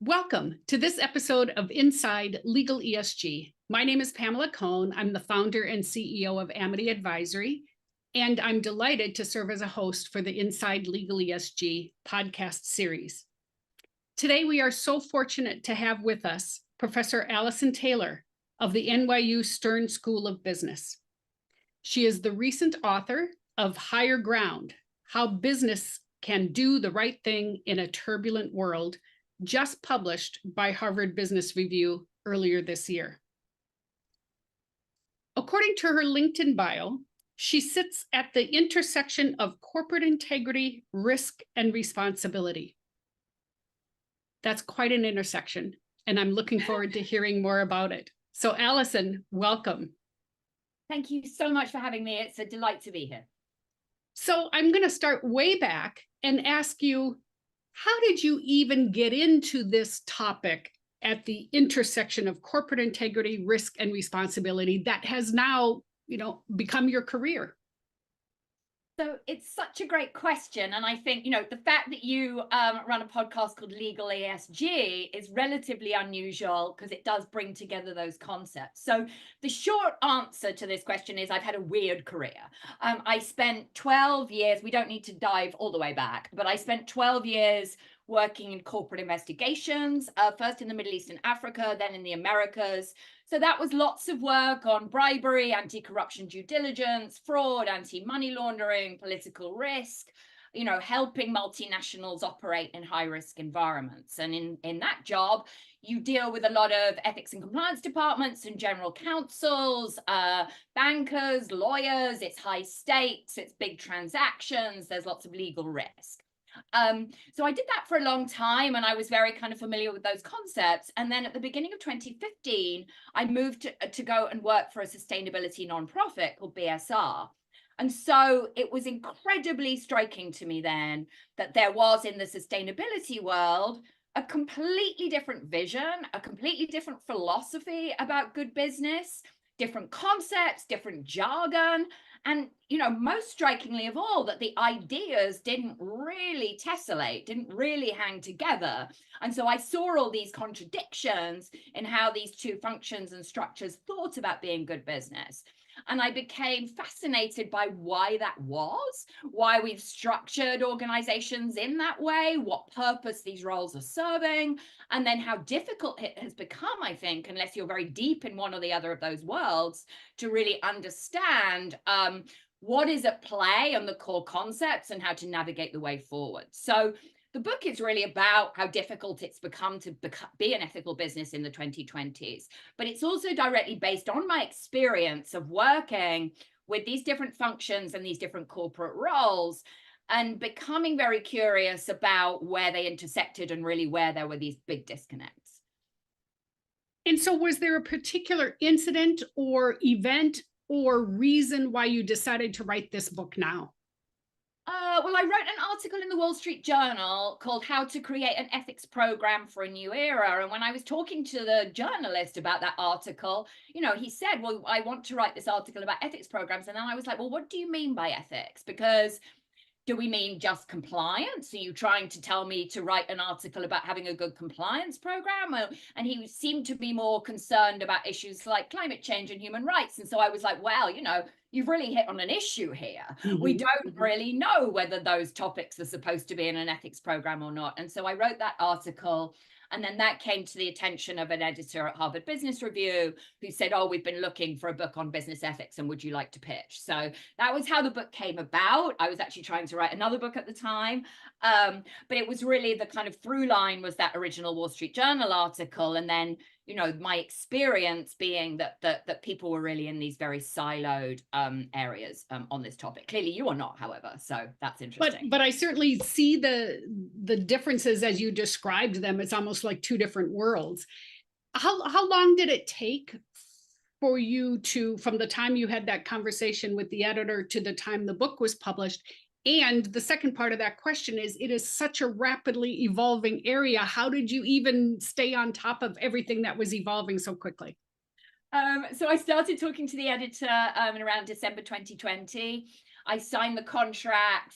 Welcome to this episode of Inside Legal ESG. My name is Pamela Cohn. I'm the founder and CEO of Amity Advisory, and I'm delighted to serve as a host for the Inside Legal ESG podcast series. Today, we are so fortunate to have with us Professor Allison Taylor of the NYU Stern School of Business. She is the recent author of Higher Ground: How Business Can Do the Right Thing in a Turbulent World, just published by Harvard Business Review earlier this year. According to her LinkedIn bio, she sits at the intersection of corporate integrity, risk, and responsibility. That's quite an intersection, and I'm looking forward to hearing more about it. So Allison, welcome. Thank you so much for having me. It's a delight to be here. So I'm going to start way back and ask you, how did you even get into this topic at the intersection of corporate integrity, risk, and responsibility that has now, become your career? So it's such a great question. And I think, the fact that you run a podcast called Legal ESG is relatively unusual because it does bring together those concepts. So the short answer to this question is I've had a weird career. I spent 12 years, we don't need to dive all the way back, but I spent 12 years working in corporate investigations, first in the Middle East and Africa, then in the Americas. So that was lots of work on bribery, anti-corruption due diligence, fraud, anti-money laundering, political risk, helping multinationals operate in high-risk environments. And in that job, you deal with a lot of ethics and compliance departments and general counsels, bankers, lawyers. It's high stakes, it's big transactions, there's lots of legal risk. So I did that for a long time, and I was very kind of familiar with those concepts. And then at the beginning of 2015, I moved to go and work for a sustainability nonprofit called BSR. And so it was incredibly striking to me then that there was in the sustainability world a completely different vision, a completely different philosophy about good business, different concepts, different jargon. And, most strikingly of all, that the ideas didn't really tessellate, didn't really hang together. And so I saw all these contradictions in how these two functions and structures thought about being good business. And I became fascinated by why that was, why we've structured organizations in that way, what purpose these roles are serving, and then how difficult it has become, I think, unless you're very deep in one or the other of those worlds, to really understand what is at play and the core concepts and how to navigate the way forward. So the book is really about how difficult it's become to be an ethical business in the 2020s, but it's also directly based on my experience of working with these different functions and these different corporate roles and becoming very curious about where they intersected and really where there were these big disconnects. And so was there a particular incident or event or reason why you decided to write this book now? Well, I wrote an article in the Wall Street Journal called How to Create an Ethics Program for a New Era. And when I was talking to the journalist about that article, he said, well, I want to write this article about ethics programs. And then I was like, well, what do you mean by ethics? Because do we mean just compliance? Are you trying to tell me to write an article about having a good compliance program? And he seemed to be more concerned about issues like climate change and human rights. And so I was like, well, you've really hit on an issue here. Mm-hmm. We don't really know whether those topics are supposed to be in an ethics program or not. And so I wrote that article. And then that came to the attention of an editor at Harvard Business Review who said, oh, we've been looking for a book on business ethics and would you like to pitch? So that was how the book came about. I was actually trying to write another book at the time. But it was really the kind of through line was that original Wall Street Journal article. And then, my experience being that people were really in these very siloed areas on this topic. Clearly you are not, however, so that's interesting. But I certainly see the differences as you described them. It's almost like two different worlds. How long did it take for you from the time you had that conversation with the editor to the time the book was published? And the second part of that question is, it is such a rapidly evolving area. How did you even stay on top of everything that was evolving so quickly? So I started talking to the editor in around December 2020. I signed the contract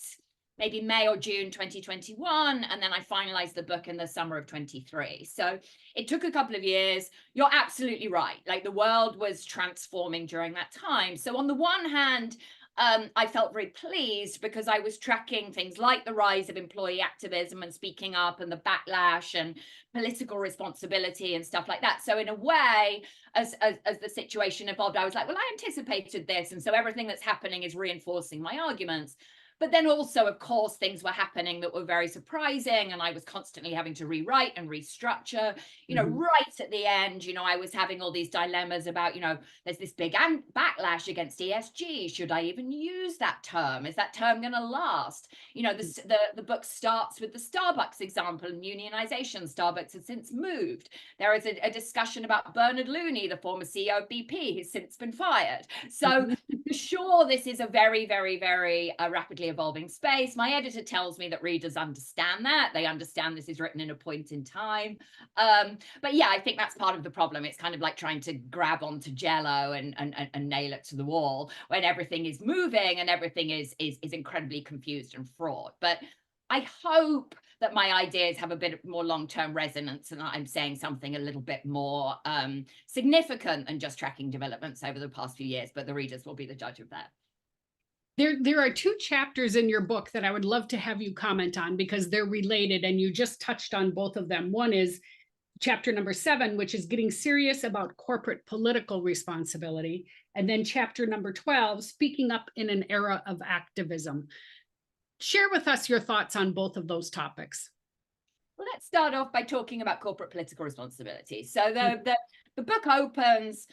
maybe May or June 2021, and then I finalized the book in the summer of 23. So it took a couple of years. You're absolutely right. Like, the world was transforming during that time. So on the one hand, I felt very pleased because I was tracking things like the rise of employee activism and speaking up and the backlash and political responsibility and stuff like that. So in a way, as the situation evolved, I was like, well, I anticipated this. And so everything that's happening is reinforcing my arguments. But then also, of course, things were happening that were very surprising, and I was constantly having to rewrite and restructure. Right at the end, I was having all these dilemmas about, there's this big backlash against ESG. Should I even use that term? Is that term going to last? The book starts with the Starbucks example and unionization. Starbucks has since moved. There is a discussion about Bernard Looney, the former CEO of BP, who's since been fired. So for sure, this is a very, very, very rapidly evolving space. My editor tells me that readers understand that. They understand this is written in a point in time. But yeah, I think that's part of the problem. It's kind of like trying to grab onto Jello and nail it to the wall when everything is moving and everything is incredibly confused and fraught. But I hope that my ideas have a bit more long-term resonance and I'm saying something a little bit more significant than just tracking developments over the past few years, but the readers will be the judge of that. There are two chapters in your book that I would love to have you comment on because they're related and you just touched on both of them. One is chapter number 7, which is getting serious about corporate political responsibility. And then chapter number 12, speaking up in an era of activism. Share with us your thoughts on both of those topics. Well, let's start off by talking about corporate political responsibility. So the book opens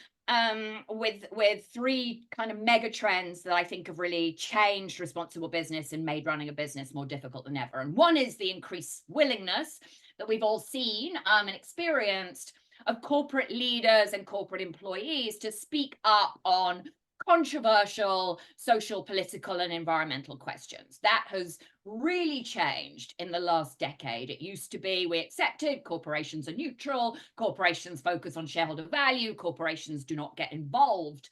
with 3 kind of mega trends that I think have really changed responsible business and made running a business more difficult than ever. And one is the increased willingness that we've all seen and experienced of corporate leaders and corporate employees to speak up on controversial social, political, and environmental questions. That has really changed in the last decade. It used to be we accepted corporations are neutral, corporations focus on shareholder value, corporations do not get involved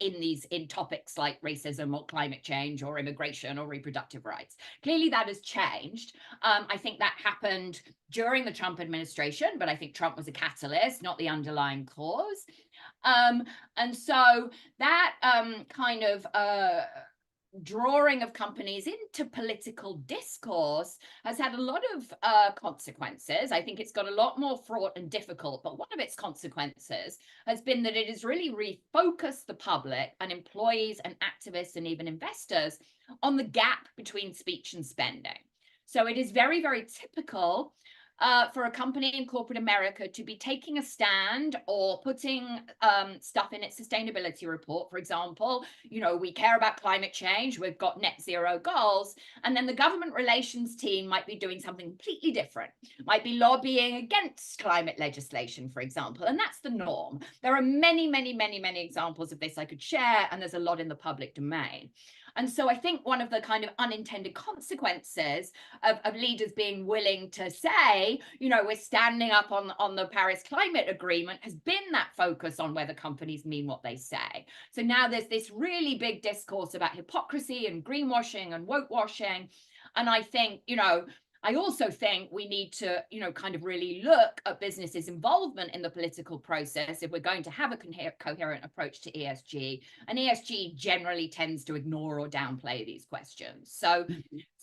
in topics like racism or climate change or immigration or reproductive rights. Clearly that has changed. I think that happened during the Trump administration, but I think Trump was a catalyst, not the underlying cause. And so that kind of drawing of companies into political discourse has had a lot of consequences. I think it's got a lot more fraught and difficult, but one of its consequences has been that it has really refocused the public and employees and activists and even investors on the gap between speech and spending. So it is very, very typical for a company in corporate America to be taking a stand or putting stuff in its sustainability report. For example, we care about climate change, we've got net zero goals, and then the government relations team might be doing something completely different, might be lobbying against climate legislation, for example, and that's the norm. There are many, many, many, many examples of this I could share, and there's a lot in the public domain. And so I think one of the kind of unintended consequences of leaders being willing to say, we're standing up on the Paris Climate Agreement has been that focus on whether companies mean what they say. So now there's this really big discourse about hypocrisy and greenwashing and woke washing. And I think, I also think we need to, kind of really look at businesses' involvement in the political process if we're going to have a coherent approach to ESG. And ESG generally tends to ignore or downplay these questions. So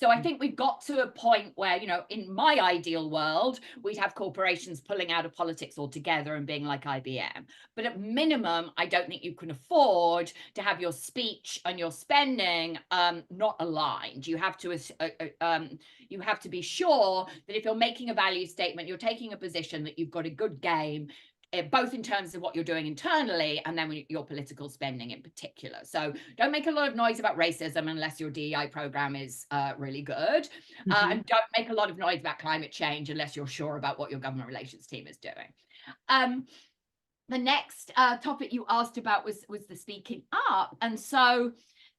I think we've got to a point where, in my ideal world, we'd have corporations pulling out of politics altogether and being like IBM. But at minimum, I don't think you can afford to have your speech and your spending not aligned. You have to be sure that if you're making a value statement, you're taking a position that you've got a good game, both in terms of what you're doing internally and then your political spending in particular. So don't make a lot of noise about racism unless your DEI program is really good. And don't make a lot of noise about climate change unless you're sure about what your government relations team is doing. The next topic you asked about was the speaking up. And so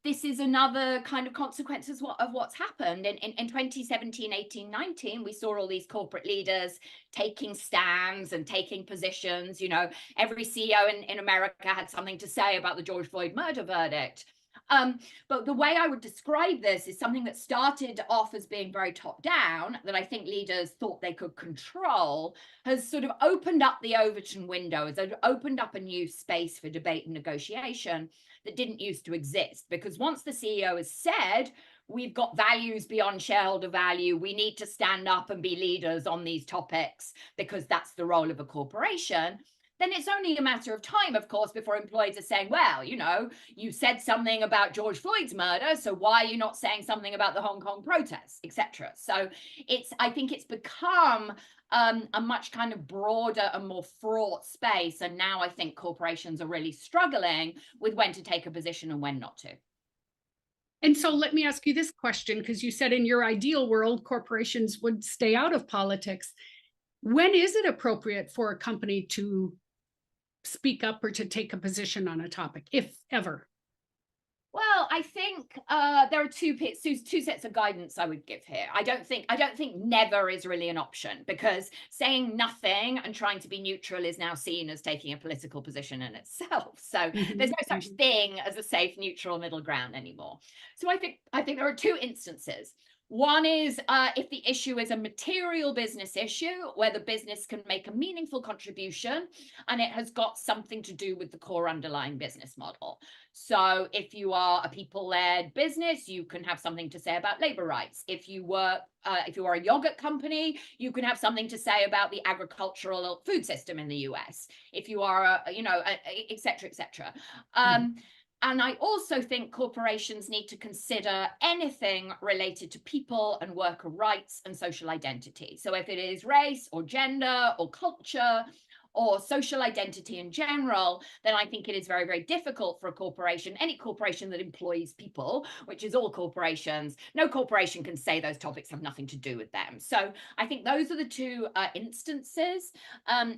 this is another kind of consequences of what's happened. In 2017, 18, 19, we saw all these corporate leaders taking stands and taking positions. Every CEO in America had something to say about the George Floyd murder verdict. But the way I would describe this is something that started off as being very top down, that I think leaders thought they could control, has sort of opened up the Overton window, has opened up a new space for debate and negotiation that didn't used to exist. Because once the CEO has said, we've got values beyond shareholder value, we need to stand up and be leaders on these topics because that's the role of a corporation, then it's only a matter of time, of course, before employees are saying, well, you said something about George Floyd's murder, so why are you not saying something about the Hong Kong protests, etc. So I think it's become a much kind of broader and more fraught space. And now I think corporations are really struggling with when to take a position and when not to. And so let me ask you this question, because you said in your ideal world, corporations would stay out of politics. When is it appropriate for a company to speak up or to take a position on a topic, if ever? Well, I think there are two sets of guidance I would give here. I don't think never is really an option, because saying nothing and trying to be neutral is now seen as taking a political position in itself. So there's no such thing as a safe, neutral middle ground anymore. So I think there are two instances. One is if the issue is a material business issue where the business can make a meaningful contribution and it has got something to do with the core underlying business model. So if you are a people-led business, you can have something to say about labor rights. If you are a yogurt company, you can have something to say about the agricultural food system in the US. If you are, et cetera, et cetera. And I also think corporations need to consider anything related to people and worker rights and social identity. So if it is race or gender or culture or social identity in general, then I think it is very, very difficult for a corporation, any corporation that employs people, which is all corporations. No corporation can say those topics have nothing to do with them. So I think those are the two instances.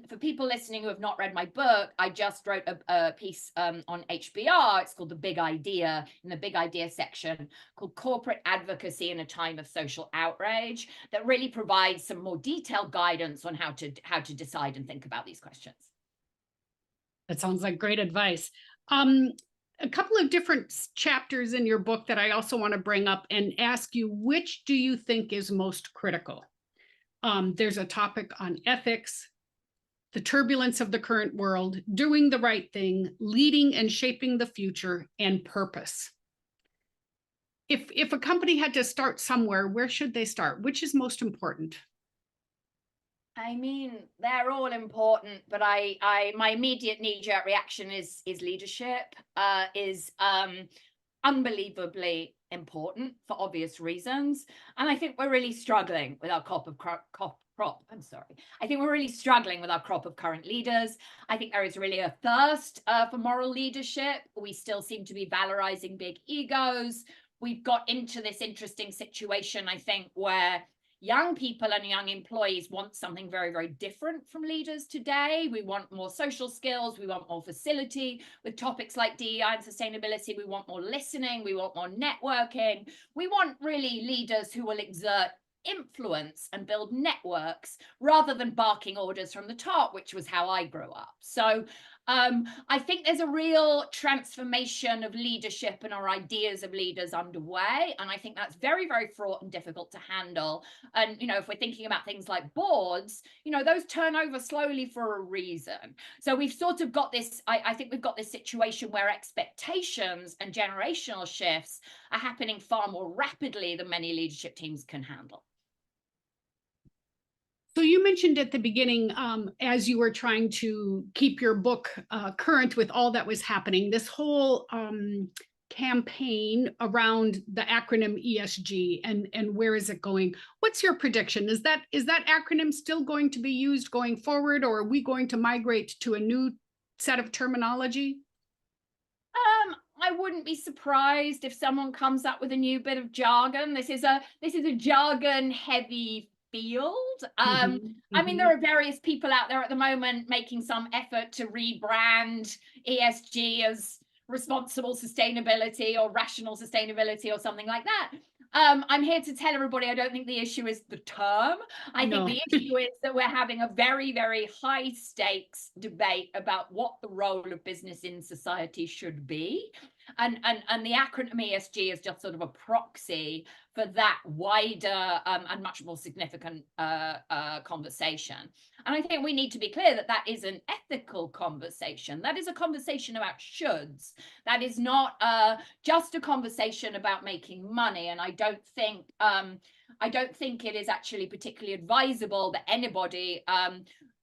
For people listening who have not read my book, I just wrote a piece on HBR. It's called The Big Idea, in the Big Idea section, called Corporate Advocacy in a Time of Social Outrage, that really provides some more detailed guidance on how to decide and think about these questions. That sounds like great advice. A couple of different chapters in your book that I also want to bring up and ask you, which do you think is most critical? There's a topic on ethics, the turbulence of the current world, doing the right thing, leading and shaping the future, and purpose. If a company had to start somewhere, where should they start? Which is most important? I mean, they're all important, but my immediate knee-jerk reaction is leadership is unbelievably important for obvious reasons. And I think we're really struggling with our crop. I think we're really struggling with our crop of current leaders. I think there is really a thirst for moral leadership. We still seem to be valorizing big egos. We've got into this interesting situation, I think, where young people and young employees want something very, very different from leaders today. We want more social skills. We want more facility with topics like DEI and sustainability. We want more listening. We want more networking. We want really leaders who will exert influence and build networks rather than barking orders from the top, which was how I grew up. So I think there's a real transformation of leadership and our ideas of leaders underway. And I think that's very, very fraught and difficult to handle. And, if we're thinking about things like boards, those turn over slowly for a reason. So we've sort of got this, I think we've got this situation where expectations and generational shifts are happening far more rapidly than many leadership teams can handle. So you mentioned at the beginning, as you were trying to keep your book current with all that was happening, this whole campaign around the acronym ESG and where is it going? What's your prediction? Is that acronym still going to be used going forward, or are we going to migrate to a new set of terminology? I wouldn't be surprised if someone comes up with a new bit of jargon. This is a jargon heavy field. I mean, there are various people out there at the moment making some effort to rebrand ESG as responsible sustainability or rational sustainability or something like that. I'm here to tell everybody I don't think the issue is the term. I think the issue is that we're having a very, very high stakes debate about what the role of business in society should be. And the acronym ESG is just sort of a proxy for that wider and much more significant conversation. And I think we need to be clear that that is an ethical conversation. That is a conversation about shoulds. That is not just a conversation about making money. And I don't think it is actually particularly advisable that anybody,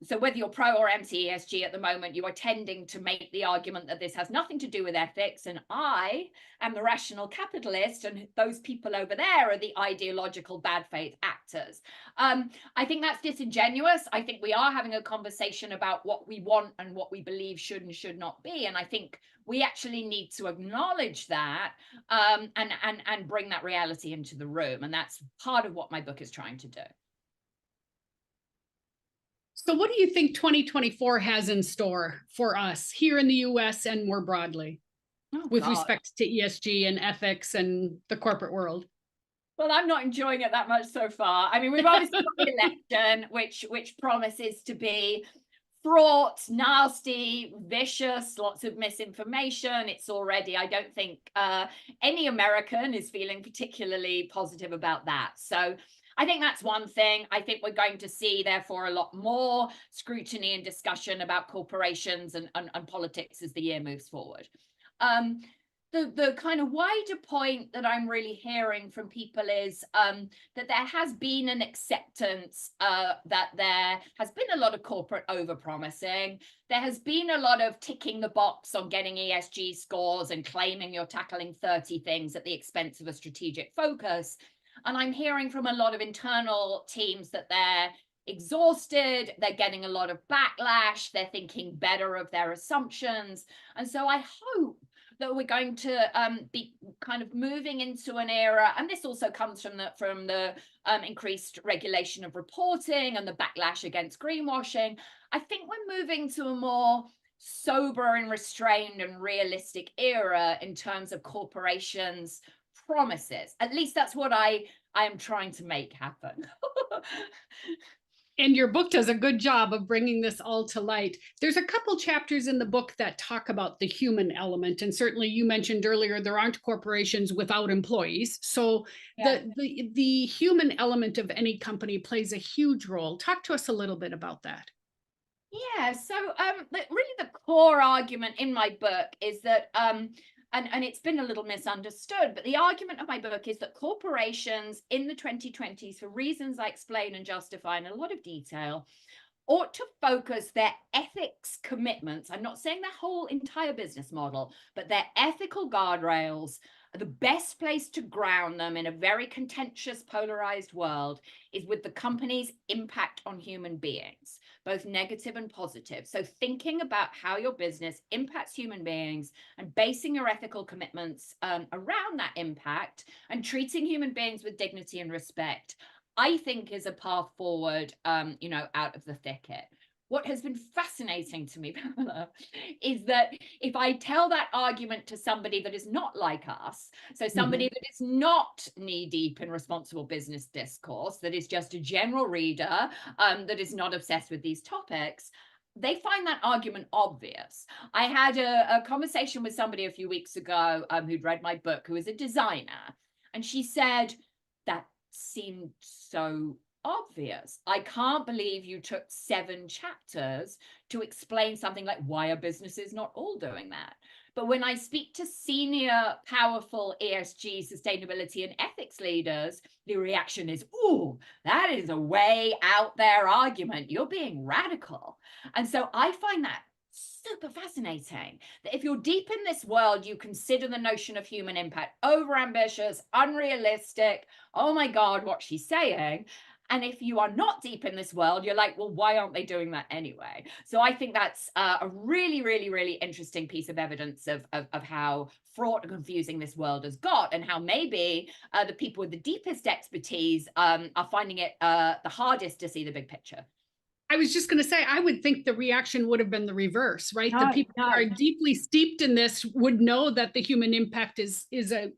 so whether you're pro or anti ESG at the moment, you are tending to make the argument that this has nothing to do with ethics. And I am the rational capitalist, and those people over there are the ideological bad faith actors. I think that's disingenuous. I think we are having a conversation about what we want and what we believe should and should not be. And I think we actually need to acknowledge that and bring that reality into the room. And that's part of what my book is trying to do. So what do you think 2024 has in store for us here in the US and more broadly with respect to ESG and ethics and the corporate world? Well, I'm not enjoying it that much so far. I mean, we've obviously got the election, which promises to be fraught, nasty, vicious, lots of misinformation. It's already, I don't think any American is feeling particularly positive about that. So I think that's one thing. I think we're going to see, therefore, a lot more scrutiny and discussion about corporations and politics as the year moves forward. The kind of wider point that I'm really hearing from people is that there has been an acceptance that there has been a lot of corporate overpromising. There has been a lot of ticking the box on getting ESG scores and claiming you're tackling 30 things at the expense of a strategic focus. And I'm hearing from a lot of internal teams that they're exhausted, they're getting a lot of backlash, they're thinking better of their assumptions. And so I hope that we're going to be kind of moving into an era, and this also comes from the increased regulation of reporting and the backlash against greenwashing. I think we're moving to a more sober and restrained and realistic era in terms of corporations' promises. At least that's what I am trying to make happen. And your book does a good job of bringing this all to light. There's a couple chapters in the book that talk about the human element. And certainly you mentioned earlier, there aren't corporations without employees. So yeah, the human element of any company plays a huge role. Talk to us a little bit about that. Yeah, so really the core argument in my book is that and it's been a little misunderstood, but the argument of my book is that corporations in the 2020s, for reasons I explain and justify in a lot of detail, ought to focus their ethics commitments. I'm not saying their whole entire business model, but their ethical guardrails. The best place to ground them in a very contentious, polarized world is with the company's impact on human beings, both negative and positive. So thinking about how your business impacts human beings and basing your ethical commitments around that impact and treating human beings with dignity and respect, I think is a path forward, out of the thicket. What has been fascinating to me, Pamela, is that if I tell that argument to somebody that is not like us, so somebody that is not knee-deep in responsible business discourse, that is just a general reader, that is not obsessed with these topics, they find that argument obvious. I had a conversation with somebody a few weeks ago who'd read my book, who is a designer, and she said, that seemed so obvious. I can't believe you took 7 chapters to explain something like why are businesses not all doing that? But when I speak to senior, powerful ESG, sustainability, and ethics leaders, the reaction is, ooh, that is a way out there argument. You're being radical. And so I find that super fascinating, that if you're deep in this world, you consider the notion of human impact overambitious, unrealistic. Oh my God, what's she saying? And if you are not deep in this world, you're like, well, why aren't they doing that anyway? So I think that's a really, really, really interesting piece of evidence of how fraught and confusing this world has got, and how maybe the people with the deepest expertise are finding it the hardest to see the big picture. I was just going to say, I would think the reaction would have been the reverse, right? The people who are deeply steeped in this would know that the human impact is a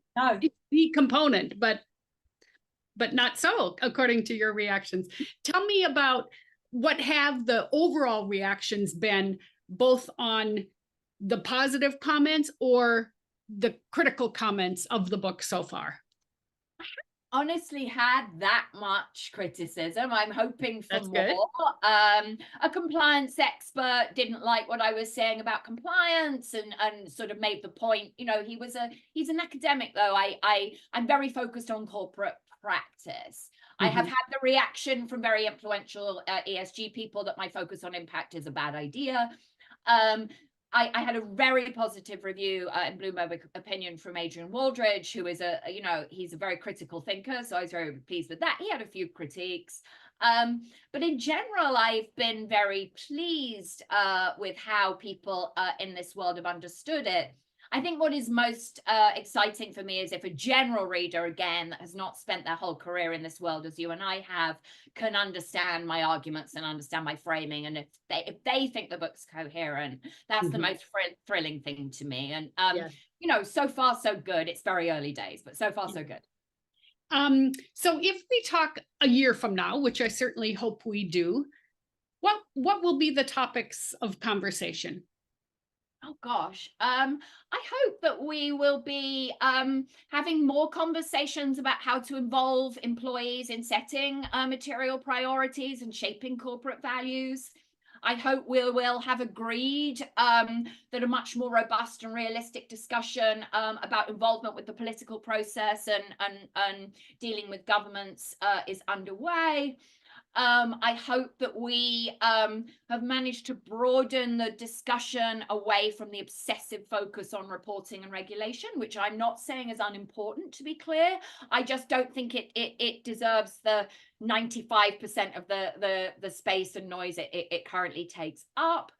key component, but not so, according to your reactions. Tell me about what have the overall reactions been, both on the positive comments or the critical comments of the book so far? Honestly had that much criticism. I'm hoping for That's more. good. A compliance expert didn't like what I was saying about compliance and sort of made the point, he's an academic though. I'm very focused on corporate practice. I have had the reaction from very influential ESG people that my focus on impact is a bad idea. I had a very positive review in Bloomberg Opinion from Adrian Waldridge, who is he's a very critical thinker. So I was very pleased with that. He had a few critiques. But in general, I've been very pleased with how people in this world have understood it. I think what is most exciting for me is if a general reader, again, that has not spent their whole career in this world as you and I have, can understand my arguments and understand my framing. And if they think the book's coherent, that's the most thrilling thing to me. And, so far, so good. It's very early days, but so far, so good. So if we talk a year from now, which I certainly hope we do, what will be the topics of conversation? Oh gosh, I hope that we will be having more conversations about how to involve employees in setting material priorities and shaping corporate values. I hope we will have agreed that a much more robust and realistic discussion about involvement with the political process and dealing with governments is underway. I hope that we have managed to broaden the discussion away from the obsessive focus on reporting and regulation, which I'm not saying is unimportant, to be clear. I just don't think it deserves the 95% of the space and noise it currently takes up.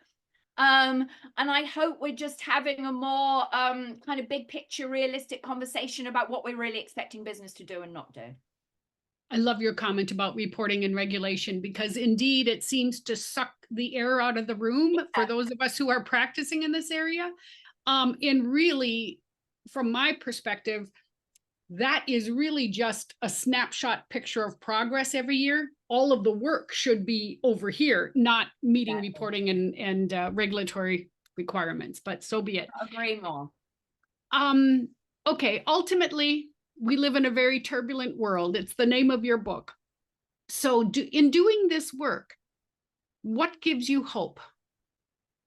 And I hope we're just having a more kind of big picture, realistic conversation about what we're really expecting business to do and not do. I love your comment about reporting and regulation, because indeed it seems to suck the air out of the room for those of us who are practicing in this area. And really, from my perspective, that is really just a snapshot picture of progress every year. All of the work should be over here, not meeting reporting and regulatory requirements, but so be it. Agree more. Okay, ultimately, we live in a very turbulent world. It's the name of your book. So in doing this work, what gives you hope?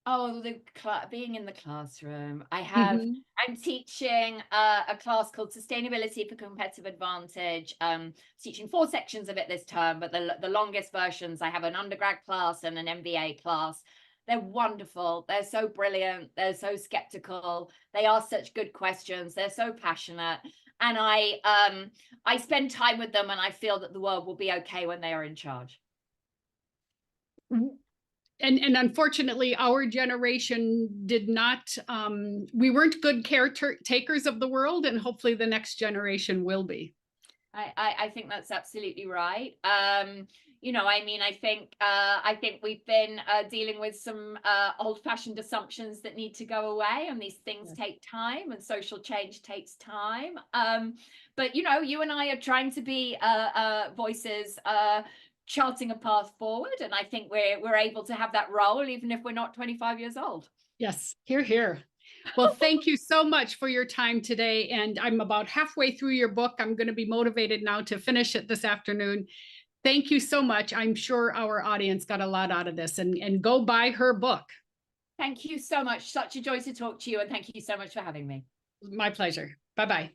Oh, being in the classroom. I'm teaching a class called Sustainability for Competitive Advantage. Teaching 4 sections of it this term, but the longest versions, I have an undergrad class and an MBA class. They're wonderful. They're so brilliant. They're so skeptical. They ask such good questions. They're so passionate. And I spend time with them, and I feel that the world will be okay when they are in charge. And unfortunately, our generation did not, we weren't good caretakers of the world, and hopefully the next generation will be. I think that's absolutely right. I think we've been dealing with some old-fashioned assumptions that need to go away, and these things take time, and social change takes time. But you and I are trying to be voices charting a path forward, and I think we're able to have that role even if we're not 25 years old. Yes, hear, hear. Well, thank you so much for your time today. And I'm about halfway through your book. I'm going to be motivated now to finish it this afternoon. Thank you so much. I'm sure our audience got a lot out of this, and go buy her book. Thank you so much. Such a joy to talk to you, and thank you so much for having me. My pleasure. Bye-bye.